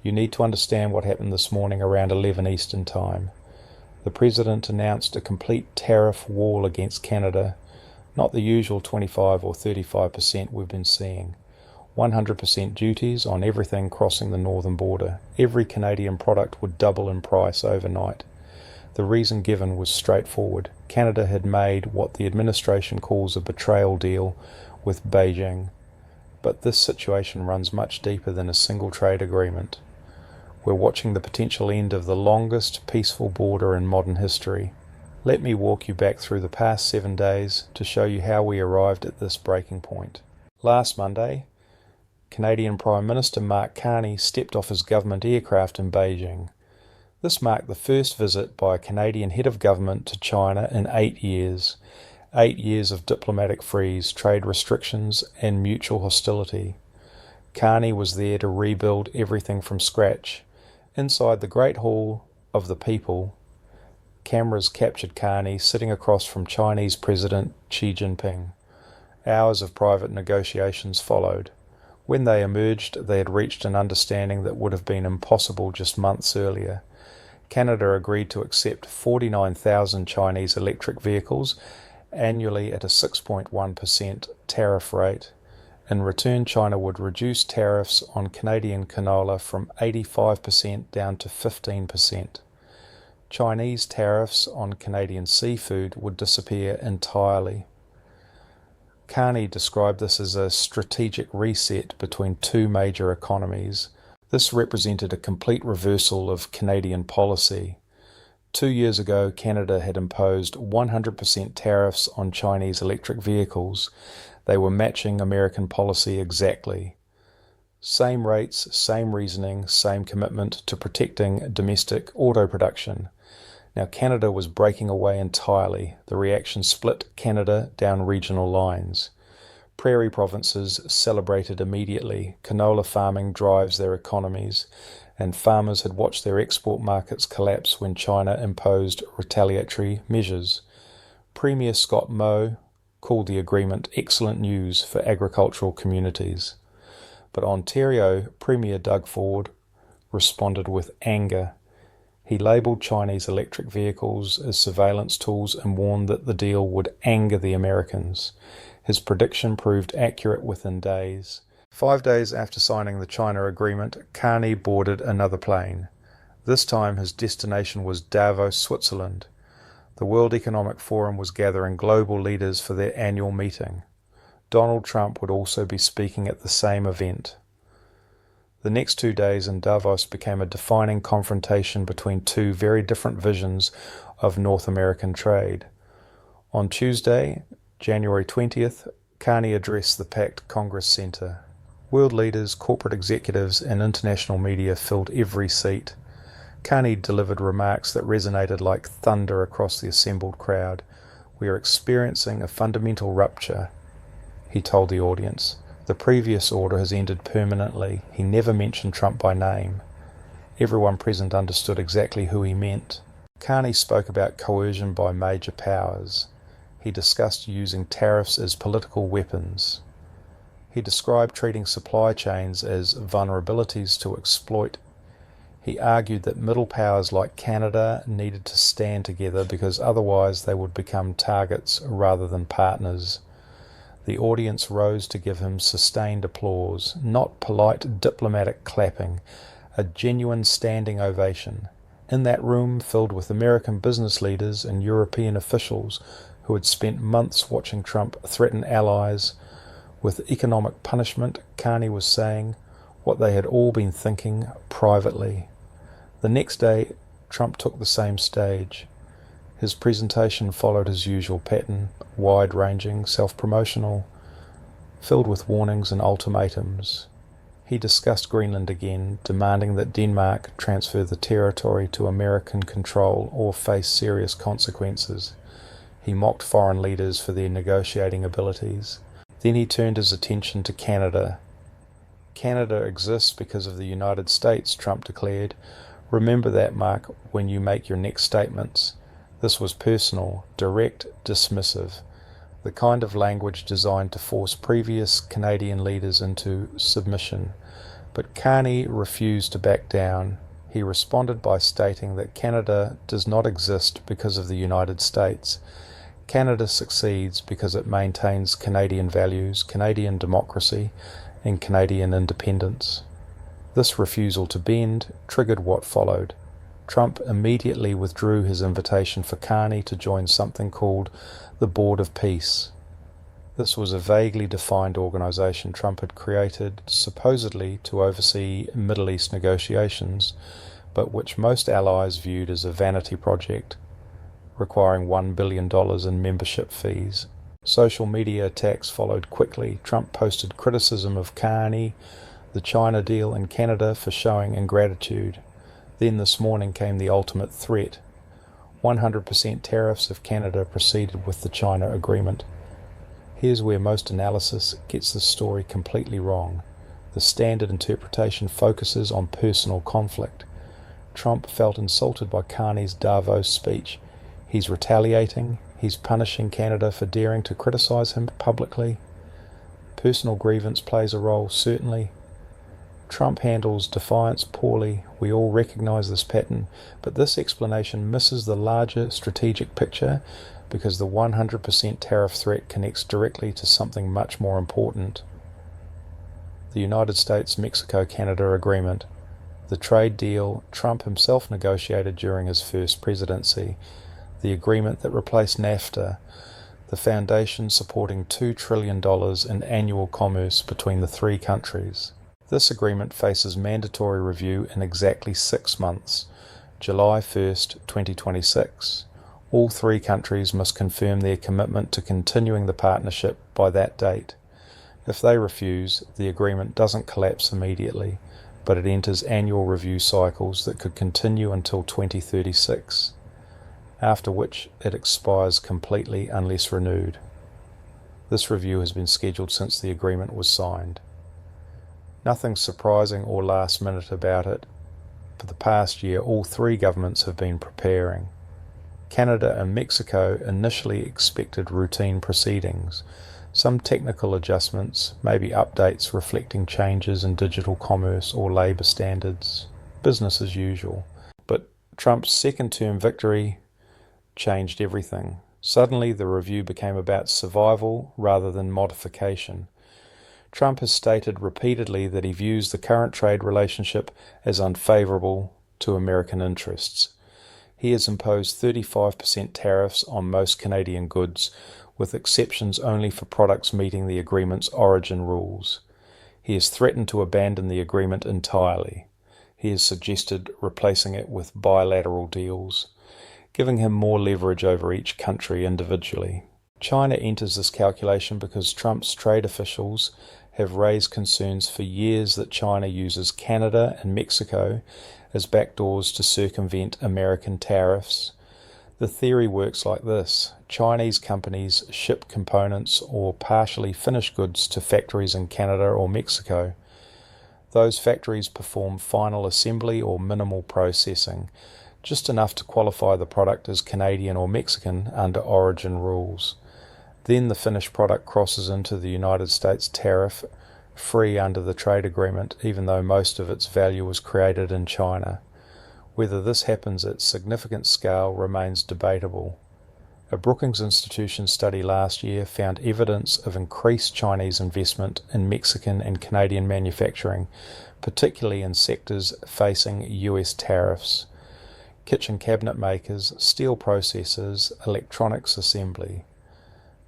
You need to understand what happened this morning around 11 Eastern Time. The President announced a complete tariff wall against Canada, not the usual 25 or 35% we've been seeing. 100% duties on everything crossing the northern border. Every Canadian product would double in price overnight. The reason given was straightforward. Canada had made what the administration calls a betrayal deal with Beijing. But this situation runs much deeper than a single trade agreement. We're watching the potential end of the longest peaceful border in modern history. Let me walk you back through the past 7 days to show you how we arrived at this breaking point. Last Monday, Canadian Prime Minister Mark Carney stepped off his government aircraft in Beijing. This marked the first visit by a Canadian head of government to China in 8 years. 8 years of diplomatic freeze, trade restrictions, and mutual hostility. Carney was there to rebuild everything from scratch. Inside the Great Hall of the People, cameras captured Carney sitting across from Chinese President Xi Jinping. Hours of private negotiations followed. When they emerged, they had reached an understanding that would have been impossible just months earlier. Canada agreed to accept 49,000 Chinese electric vehicles annually at a 6.1% tariff rate. In return, China would reduce tariffs on Canadian canola from 85% down to 15%. Chinese tariffs on Canadian seafood would disappear entirely. Carney described this as a strategic reset between two major economies. This represented a complete reversal of Canadian policy. 2 years ago, Canada had imposed 100% tariffs on Chinese electric vehicles. They were matching American policy exactly. Same rates, same reasoning, same commitment to protecting domestic auto production. Now Canada was breaking away entirely. The reaction split Canada down regional lines. Prairie provinces celebrated immediately. Canola farming drives their economies, and farmers had watched their export markets collapse when China imposed retaliatory measures. Premier Scott Moe called the agreement excellent news for agricultural communities. But Ontario Premier Doug Ford responded with anger. He labelled Chinese electric vehicles as surveillance tools and warned that the deal would anger the Americans. His prediction proved accurate within days. 5 days after signing the China agreement, Carney boarded another plane. This time his destination was Davos, Switzerland. The World Economic Forum was gathering global leaders for their annual meeting. Donald Trump would also be speaking at the same event. The next 2 days in Davos became a defining confrontation between two very different visions of North American trade. On Tuesday, January 20th, Carney addressed the packed Congress Center. World leaders, corporate executives, and international media filled every seat. Carney delivered remarks that resonated like thunder across the assembled crowd. "We are experiencing a fundamental rupture," he told the audience. "The previous order has ended permanently." He never mentioned Trump by name. Everyone present understood exactly who he meant. Carney spoke about coercion by major powers. He discussed using tariffs as political weapons. He described treating supply chains as vulnerabilities to exploit. He argued that middle powers like Canada needed to stand together because otherwise they would become targets rather than partners. The audience rose to give him sustained applause, not polite diplomatic clapping, a genuine standing ovation. In that room filled with American business leaders and European officials who had spent months watching Trump threaten allies with economic punishment, Carney was saying what they had all been thinking privately. The next day, Trump took the same stage. His presentation followed his usual pattern, wide-ranging, self-promotional, filled with warnings and ultimatums. He discussed Greenland again, demanding that Denmark transfer the territory to American control or face serious consequences. He mocked foreign leaders for their negotiating abilities. Then he turned his attention to Canada. "Canada exists because of the United States," Trump declared. "Remember that, Mark, when you make your next statements." This was personal, direct, dismissive, the kind of language designed to force previous Canadian leaders into submission. But Carney refused to back down. He responded by stating that Canada does not exist because of the United States. Canada succeeds because it maintains Canadian values, Canadian democracy, and Canadian independence. This refusal to bend triggered what followed. Trump immediately withdrew his invitation for Carney to join something called the Board of Peace. This was a vaguely defined organization Trump had created supposedly to oversee Middle East negotiations, but which most allies viewed as a vanity project, requiring $1 billion in membership fees. Social media attacks followed quickly. Trump posted criticism of Carney, the China deal, and Canada for showing ingratitude. Then this morning came the ultimate threat. 100% tariffs if Canada proceeded with the China agreement. Here's where most analysis gets this story completely wrong. The standard interpretation focuses on personal conflict. Trump felt insulted by Carney's Davos speech. He's retaliating. He's punishing Canada for daring to criticize him publicly. Personal grievance plays a role, certainly. Trump handles defiance poorly. We all recognize this pattern, but this explanation misses the larger strategic picture because the 100% tariff threat connects directly to something much more important. The United States-Mexico-Canada agreement, the trade deal Trump himself negotiated during his first presidency, the agreement that replaced NAFTA, the foundation supporting $2 trillion in annual commerce between the three countries. This agreement faces mandatory review in exactly 6 months, July 1st, 2026. All three countries must confirm their commitment to continuing the partnership by that date. If they refuse, the agreement doesn't collapse immediately, but it enters annual review cycles that could continue until 2036, after which it expires completely unless renewed. This review has been scheduled since the agreement was signed. Nothing surprising or last minute about it. For the past year, all three governments have been preparing. Canada and Mexico initially expected routine proceedings, some technical adjustments, maybe updates reflecting changes in digital commerce or labour standards, business as usual. But Trump's second-term victory changed everything. Suddenly the review became about survival rather than modification. Trump has stated repeatedly that he views the current trade relationship as unfavourable to American interests. He has imposed 35% tariffs on most Canadian goods, with exceptions only for products meeting the agreement's origin rules. He has threatened to abandon the agreement entirely. He has suggested replacing it with bilateral deals, giving him more leverage over each country individually. China enters this calculation because Trump's trade officials have raised concerns for years that China uses Canada and Mexico as backdoors to circumvent American tariffs. The theory works like this. Chinese companies ship components or partially finished goods to factories in Canada or Mexico. Those factories perform final assembly or minimal processing, just enough to qualify the product as Canadian or Mexican under origin rules. Then the finished product crosses into the United States tariff-free under the trade agreement, even though most of its value was created in China. Whether this happens at significant scale remains debatable. A Brookings Institution study last year found evidence of increased Chinese investment in Mexican and Canadian manufacturing, particularly in sectors facing US tariffs: kitchen cabinet makers, steel processors, electronics assembly.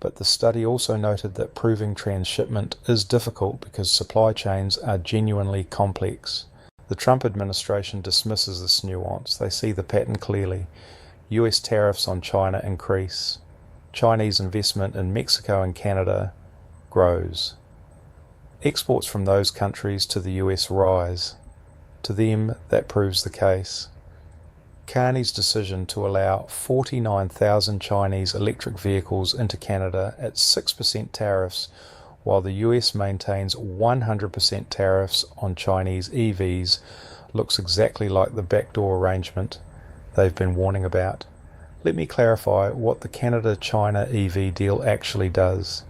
But the study also noted that proving transshipment is difficult because supply chains are genuinely complex. The Trump administration dismisses this nuance. They see the pattern clearly. US tariffs on China increase. Chinese investment in Mexico and Canada grows. Exports from those countries to the US rise. To them, that proves the case. Carney's decision to allow 49,000 Chinese electric vehicles into Canada at 6% tariffs, while the US maintains 100% tariffs on Chinese EVs, looks exactly like the backdoor arrangement they've been warning about. Let me clarify what the Canada-China EV deal actually does.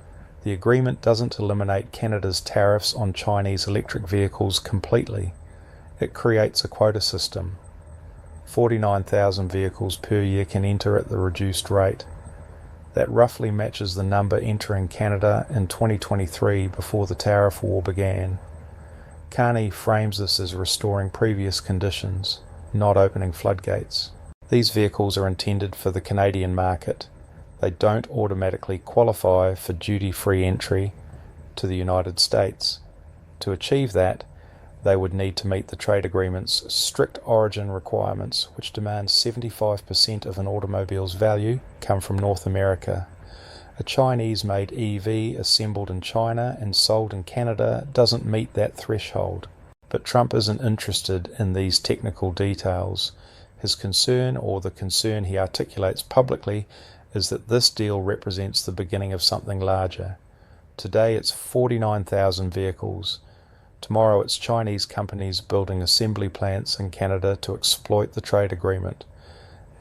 The agreement doesn't eliminate Canada's tariffs on Chinese electric vehicles completely. It creates a quota system. 49,000 vehicles per year can enter at the reduced rate. That roughly matches the number entering Canada in 2023 before the tariff war began. Carney frames this as restoring previous conditions, not opening floodgates. These vehicles are intended for the Canadian market. They don't automatically qualify for duty-free entry to the United States. To achieve that, they would need to meet the trade agreement's strict origin requirements, which demands 75% of an automobile's value come from North America. A Chinese-made EV assembled in China and sold in Canada doesn't meet that threshold. But Trump isn't interested in these technical details. His concern, or the concern he articulates publicly, is that this deal represents the beginning of something larger. Today it's 49,000 vehicles. Tomorrow it's Chinese companies building assembly plants in Canada to exploit the trade agreement.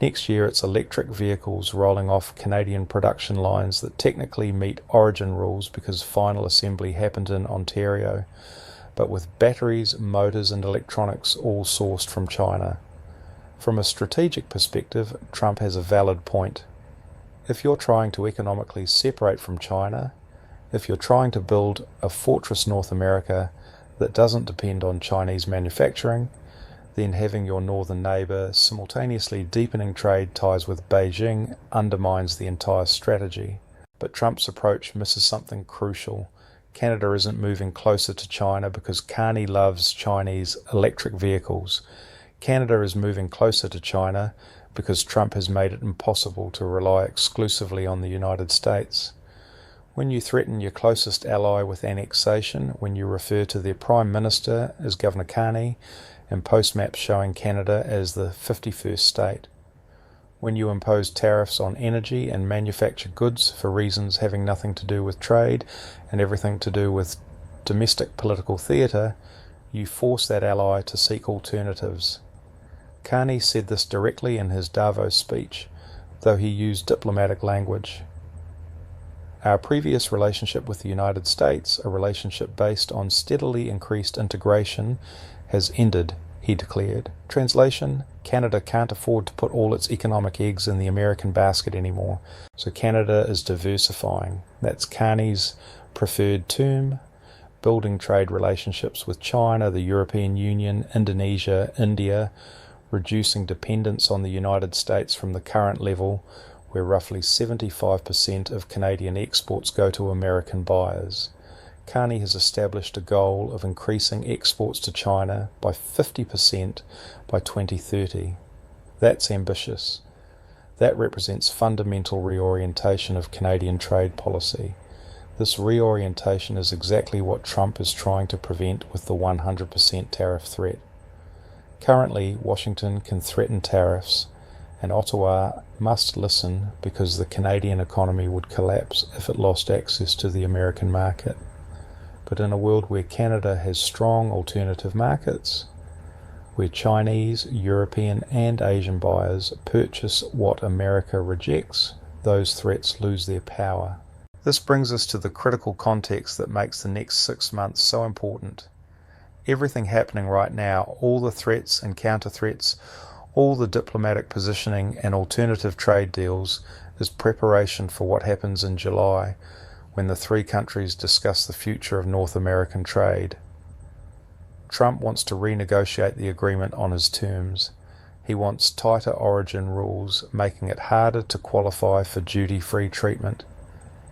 Next year it's electric vehicles rolling off Canadian production lines that technically meet origin rules because final assembly happened in Ontario, but with batteries, motors and electronics all sourced from China. From a strategic perspective, Trump has a valid point. If you're trying to economically separate from China, if you're trying to build a fortress North America that doesn't depend on Chinese manufacturing, then having your northern neighbour simultaneously deepening trade ties with Beijing undermines the entire strategy. But Trump's approach misses something crucial. Canada isn't moving closer to China because Carney loves Chinese electric vehicles. Canada is moving closer to China because Trump has made it impossible to rely exclusively on the United States. When you threaten your closest ally with annexation, when you refer to their Prime Minister as Governor Carney, and post maps showing Canada as the 51st state, when you impose tariffs on energy and manufactured goods for reasons having nothing to do with trade and everything to do with domestic political theatre, you force that ally to seek alternatives. Carney said this directly in his Davos speech, though he used diplomatic language. Our previous relationship with the United States, a relationship based on steadily increased integration, has ended, he declared. Translation: Canada can't afford to put all its economic eggs in the American basket anymore, so Canada is diversifying. That's Carney's preferred term. Building trade relationships with China, the European Union, Indonesia, India, reducing dependence on the United States from the current level, where roughly 75% of Canadian exports go to American buyers. Carney has established a goal of increasing exports to China by 50% by 2030. That's ambitious. That represents fundamental reorientation of Canadian trade policy. This reorientation is exactly what Trump is trying to prevent with the 100% tariff threat. Currently, Washington can threaten tariffs, and Ottawa must listen because the Canadian economy would collapse if it lost access to the American market. But in a world where Canada has strong alternative markets, where Chinese, European and Asian buyers purchase what America rejects, those threats lose their power. This brings us to the critical context that makes the next 6 months so important. Everything happening right now, all the threats and counter-threats, all the diplomatic positioning and alternative trade deals, is preparation for what happens in July, when the three countries discuss the future of North American trade. Trump wants to renegotiate the agreement on his terms. He wants tighter origin rules, making it harder to qualify for duty-free treatment.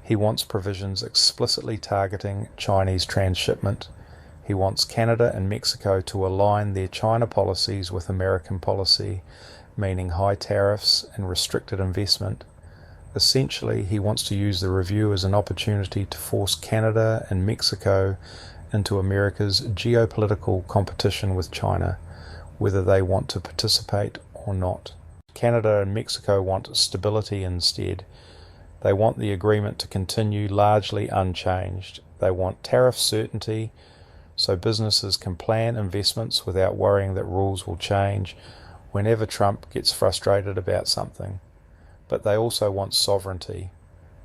He wants provisions explicitly targeting Chinese transshipment. He wants Canada and Mexico to align their China policies with American policy, meaning high tariffs and restricted investment. Essentially, he wants to use the review as an opportunity to force Canada and Mexico into America's geopolitical competition with China, whether they want to participate or not. Canada and Mexico want stability instead. They want the agreement to continue largely unchanged. They want tariff certainty, so businesses can plan investments without worrying that rules will change whenever Trump gets frustrated about something. But they also want sovereignty.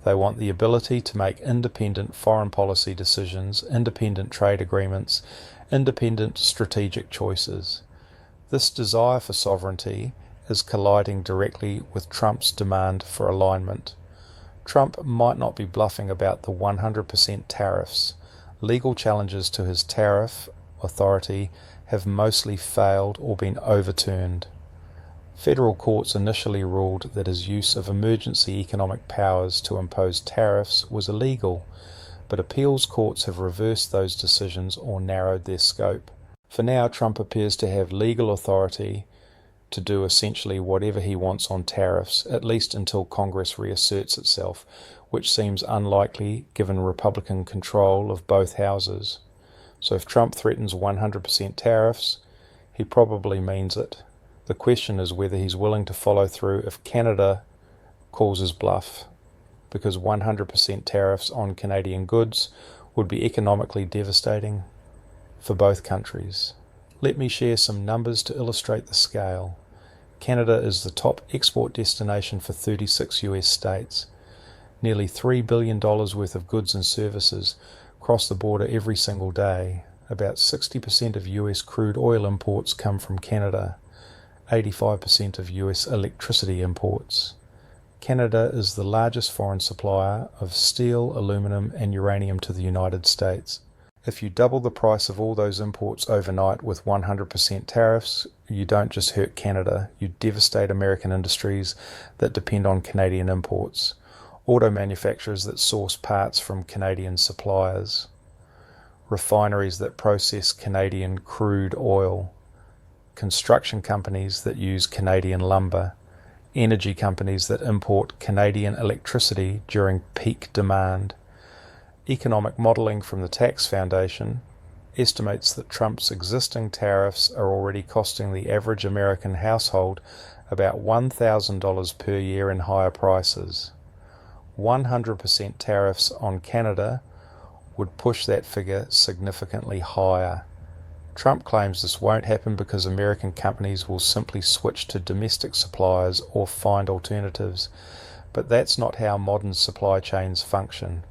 They want the ability to make independent foreign policy decisions, independent trade agreements, independent strategic choices. This desire for sovereignty is colliding directly with Trump's demand for alignment. Trump might not be bluffing about the 100% tariffs. Legal challenges to his tariff authority have mostly failed or been overturned. Federal courts initially ruled that his use of emergency economic powers to impose tariffs was illegal, but appeals courts have reversed those decisions or narrowed their scope. For now, Trump appears to have legal authority to do essentially whatever he wants on tariffs, at least until Congress reasserts itself, which seems unlikely given Republican control of both houses. So if Trump threatens 100% tariffs, he probably means it. The question is whether he's willing to follow through if Canada calls his bluff, because 100% tariffs on Canadian goods would be economically devastating for both countries. Let me share some numbers to illustrate the scale. Canada is the top export destination for 36 US states. Nearly $3 billion worth of goods and services cross the border every single day. About 60% of US crude oil imports come from Canada. 85% of US electricity imports. Canada is the largest foreign supplier of steel, aluminum, and uranium to the United States. If you double the price of all those imports overnight with 100% tariffs, you don't just hurt Canada, you devastate American industries that depend on Canadian imports, auto manufacturers that source parts from Canadian suppliers, refineries that process Canadian crude oil, construction companies that use Canadian lumber, energy companies that import Canadian electricity during peak demand. Economic modelling from the Tax Foundation estimates that Trump's existing tariffs are already costing the average American household about $1,000 per year in higher prices. 100% tariffs on Canada would push that figure significantly higher. Trump claims this won't happen because American companies will simply switch to domestic suppliers or find alternatives, but that's not how modern supply chains function.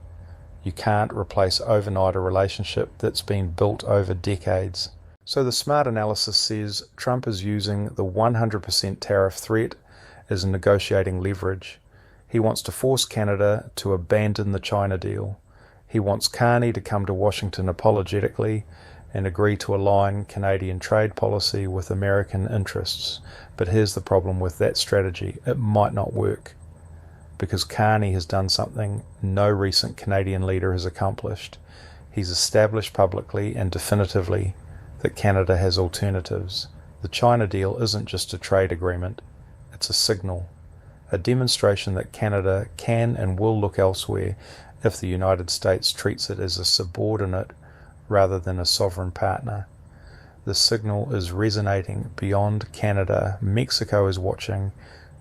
You can't replace overnight a relationship that's been built over decades. So the smart analysis says Trump is using the 100% tariff threat as negotiating leverage. He wants to force Canada to abandon the China deal. He wants Carney to come to Washington apologetically and agree to align Canadian trade policy with American interests. But here's the problem with that strategy. It might not work, because Carney has done something no recent Canadian leader has accomplished. He's established publicly and definitively that Canada has alternatives. The China deal isn't just a trade agreement, it's a signal, a demonstration that Canada can and will look elsewhere if the United States treats it as a subordinate rather than a sovereign partner. The signal is resonating beyond Canada. Mexico is watching.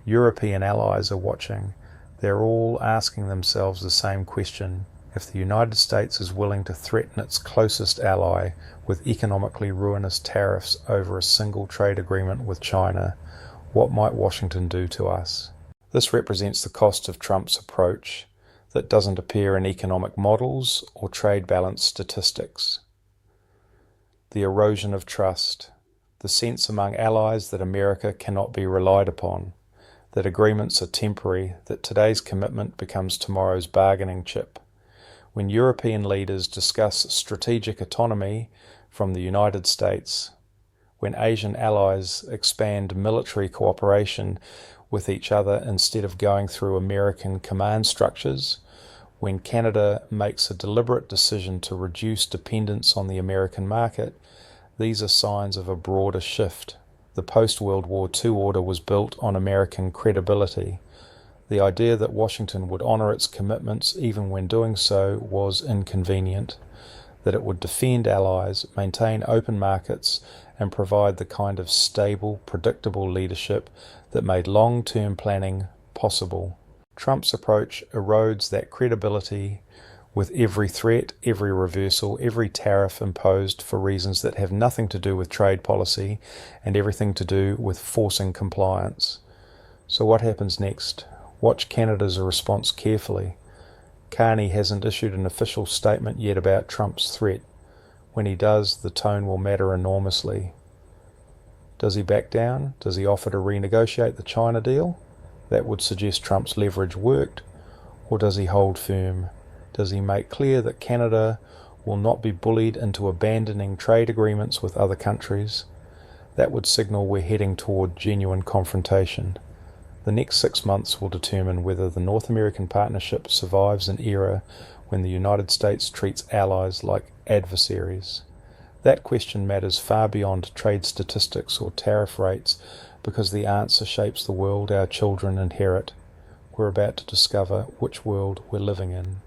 European allies are watching. They're all asking themselves the same question. If the United States is willing to threaten its closest ally with economically ruinous tariffs over a single trade agreement with China, what might Washington do to us? This represents the cost of Trump's approach that doesn't appear in economic models or trade balance statistics. The erosion of trust, the sense among allies that America cannot be relied upon, that agreements are temporary, that today's commitment becomes tomorrow's bargaining chip. When European leaders discuss strategic autonomy from the United States, when Asian allies expand military cooperation with each other instead of going through American command structures, when Canada makes a deliberate decision to reduce dependence on the American market, these are signs of a broader shift. The post-World War II order was built on American credibility. The idea that Washington would honor its commitments even when doing so was inconvenient, that it would defend allies, maintain open markets, and provide the kind of stable, predictable leadership that made long-term planning possible. Trump's approach erodes that credibility with every threat, every reversal, every tariff imposed for reasons that have nothing to do with trade policy and everything to do with forcing compliance. So what happens next? Watch Canada's response carefully. Carney hasn't issued an official statement yet about Trump's threat. When he does, the tone will matter enormously. Does he back down? Does he offer to renegotiate the China deal? That would suggest Trump's leverage worked. Or does he hold firm? Does he make clear that Canada will not be bullied into abandoning trade agreements with other countries? That would signal we're heading toward genuine confrontation. The next 6 months will determine whether the North American partnership survives an era when the United States treats allies like adversaries. That question matters far beyond trade statistics or tariff rates because the answer shapes the world our children inherit. We're about to discover which world we're living in.